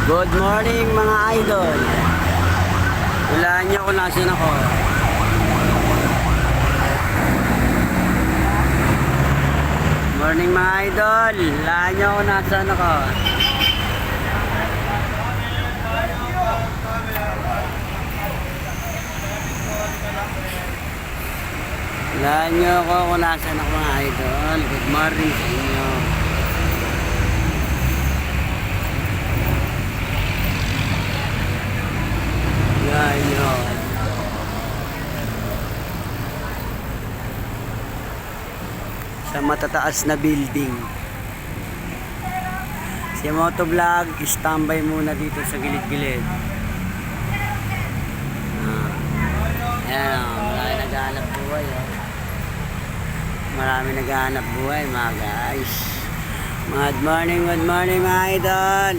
Good morning mga idol. Hulaan niyo kung nasan ako. Morning mga idol. Hulaan niyo kung nasan ako. Hulaan niyo ako kung nasan ako mga idol. Good morning sa inyo. Yun. Sa matataas na building. Si Motovlog, standby muna dito sa gilid-gilid. Ayan, marami naghahanap buhay. Marami naghahanap buhay mga guys. Good morning mga idol.